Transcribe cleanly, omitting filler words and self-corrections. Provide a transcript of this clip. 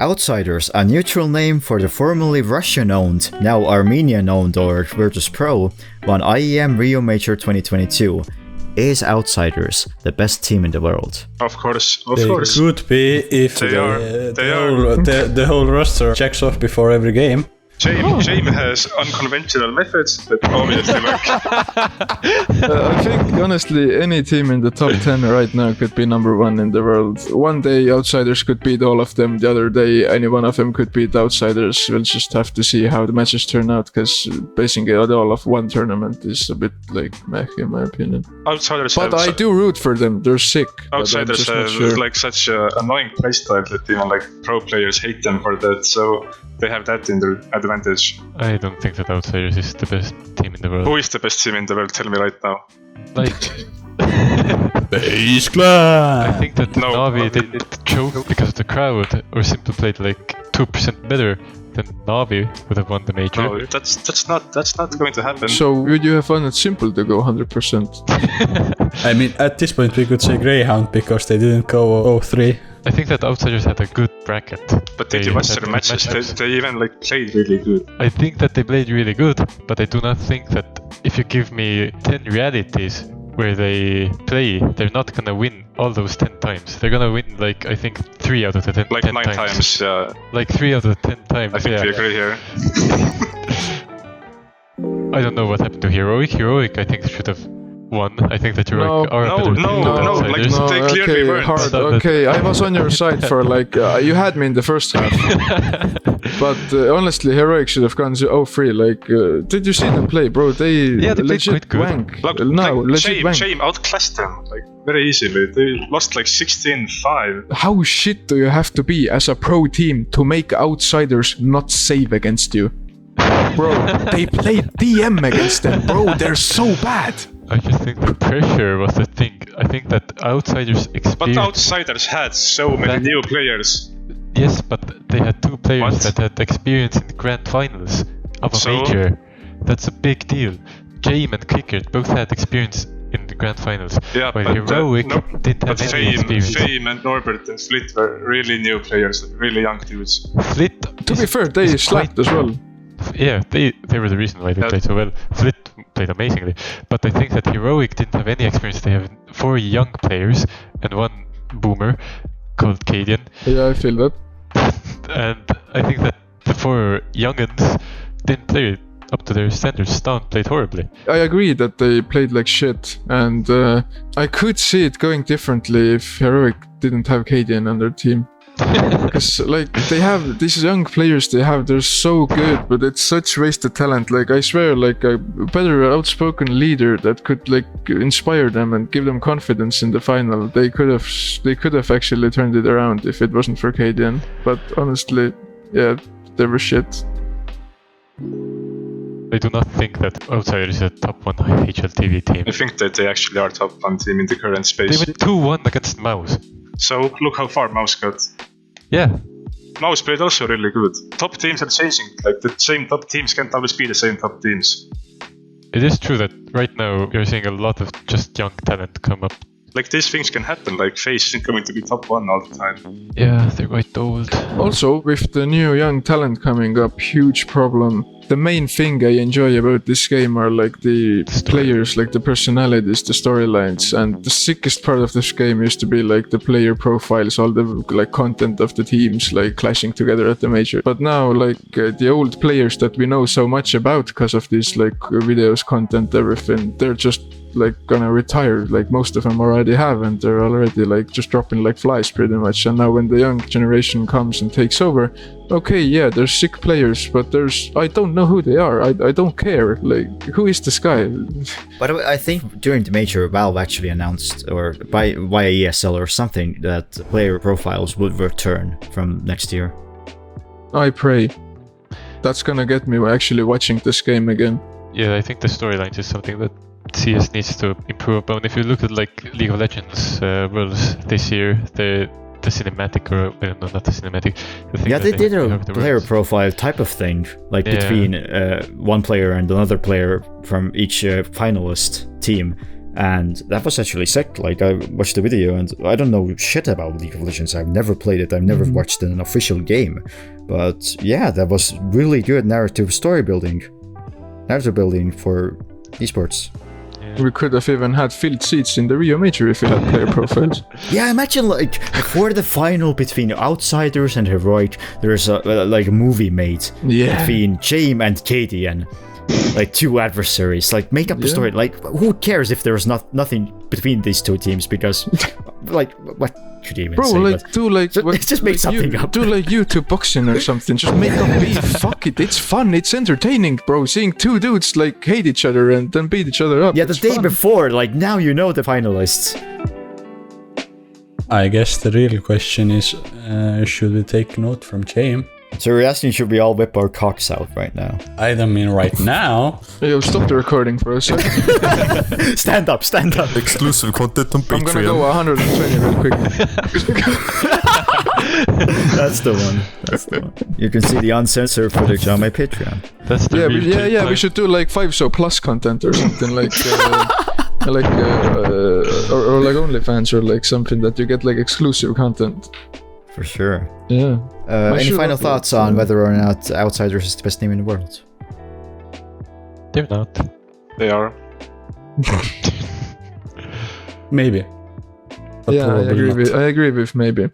Outsiders, a neutral name for the formerly Russian-owned, now Armenian-owned or Virtus.pro, won IEM Rio Major 2022. Is Outsiders the best team in the world? Of course. They could be if the whole roster checks off before every game. Jame has unconventional methods that obviously work. I think, honestly, any team in the top 10 right now could be number one in the world. One day, Outsiders could beat all of them. The other day, any one of them could beat Outsiders. We'll just have to see how the matches turn out, because basing it all off one tournament is a bit like meh, in my opinion. Outsiders but I do root for them. They're sick. Outsiders have like such an annoying playstyle that even like pro players hate them for that. So they have that in their advantage. I don't think that Outsiders is the best team in the world. Who is the best team in the world? Tell me right now. Like... Base Clan! I think that Navi did choke because of the crowd, or simply played like 2% better than Navi would have won the major. No, that's not going to happen. So would you have found it simple to go 100%? I mean, at this point we could say Greyhound because they didn't go 0-3. I think that Outsiders had a good bracket. But they watched their matches. They even like played really good. I think that they played really good, but I do not think that if you give me 10 realities where they play, they're not gonna win all those 10 times. They're gonna win like, I think, 3 out of the 10 like 10 9 times, yeah. Like 3 out of the 10 times. I think we agree here. I don't know what happened to Heroic. Heroic, I think, should have won. I think that Heroic are a better team than Outsiders. Like, they clearly weren't. Hard. Okay, I was on your side for like, you had me in the first half. But honestly, Heroic should have gone 0-3. Like, did you see them play, bro? They legit good. wank. Legit wank. Shame outclassed them, like, very easily. They lost like 16-5. How shit do you have to be as a pro team to make Outsiders not save against you? Bro, they played DM against them, bro. They're so bad. I just think the pressure was the thing. I think that Outsiders experience... But Outsiders had so many new players. Yes, but they had 2 players that had experience in the grand finals of a major. That's a big deal. Jame and Kickert both had experience in the grand finals. Yeah, while but Heroic didn't have any experience. Fame and Norbert and Flit were really new players, really young dudes. Flit... To be fair, they slapped as well. Yeah, they were the reason why they played so well. Flit played amazingly, but I think that Heroic didn't have any experience. They have 4 young players and 1 boomer called Cadian. Yeah, I feel that. And I think that the 4 youngins didn't play up to their standards. Stan played horribly. I agree that they played like shit, and I could see it going differently if Heroic didn't have Cadian on their team. Because like they have these young players, they're so good, but it's such wasted talent. Like I swear, like a better outspoken leader that could like inspire them and give them confidence in the final, they could have actually turned it around if it wasn't for Cadian. But honestly, yeah, they were shit. I do not think that Outsiders is a top 1 HLTV team. I think that they actually are top 1 team in the current space. They went 2-1 against Mouse. So look how far Mouse got. Yeah. Mouse played also really good. Top teams are changing. Like the same top teams can't always be the same top teams. It is true that right now you're seeing a lot of just young talent come up. Like these things can happen. Like FaZe isn't going to be top 1 all the time. Yeah, they're quite old. Also, with the new young talent coming up, huge problem. The main thing I enjoy about this game are like the players, like the personalities, the storylines, and the sickest part of this game used to be like the player profiles, all the like content of the teams like clashing together at the major. But now like the old players that we know so much about because of these like videos, content, everything, they're just like gonna retire. Like most of them already have, and they're already like just dropping like flies pretty much. And now when the young generation comes and takes over, okay, yeah, there's sick players, but I don't know who they are. I don't care. Like, who is this guy? But I think during the major, Valve actually announced, or via ESL or something, that player profiles would return from next year. I pray. That's gonna get me actually watching this game again. Yeah, I think the storylines is something that CS needs to improve upon. If you look at like League of Legends Worlds this year, the cinematic, or no, not the cinematic. Yeah, they did a player profile type of thing, like between one player and another player from each finalist team. And that was actually sick. Like, I watched the video and I don't know shit about League of Legends. I've never played it. I've never watched an official game. But yeah, that was really good narrative building for esports. We could have even had filled seats in the Rio Major if we had player profiles. Yeah, imagine like before the final between Outsiders and Heroic, there's like a movie made between Jaime and Katie and like two adversaries. Like make up the story. Like who cares if there's nothing between these two teams? Because like what could you even say? Like do like just make something up. Do like YouTube boxing or something. Just make up beef. Fuck it. It's fun. It's entertaining, bro. Seeing two dudes like hate each other and then beat each other up. Yeah, the day before. Like now you know the finalists. I guess the real question is, should we take note from Jaime? So you're asking, should we all whip our cocks out right now? I don't mean right now. Yo, stop the recording for a second. Stand up. Exclusive content on Patreon. I'm gonna go 120 real quick. That's the one. You can see the uncensored footage on my Patreon. That's the real we should do like 5 so plus content or something like or like OnlyFans or like something that you get like exclusive content. For sure. Yeah. Any final thoughts on whether or not Outsiders is the best team in the world? They're not. They are. Maybe. But yeah, I agree with maybe.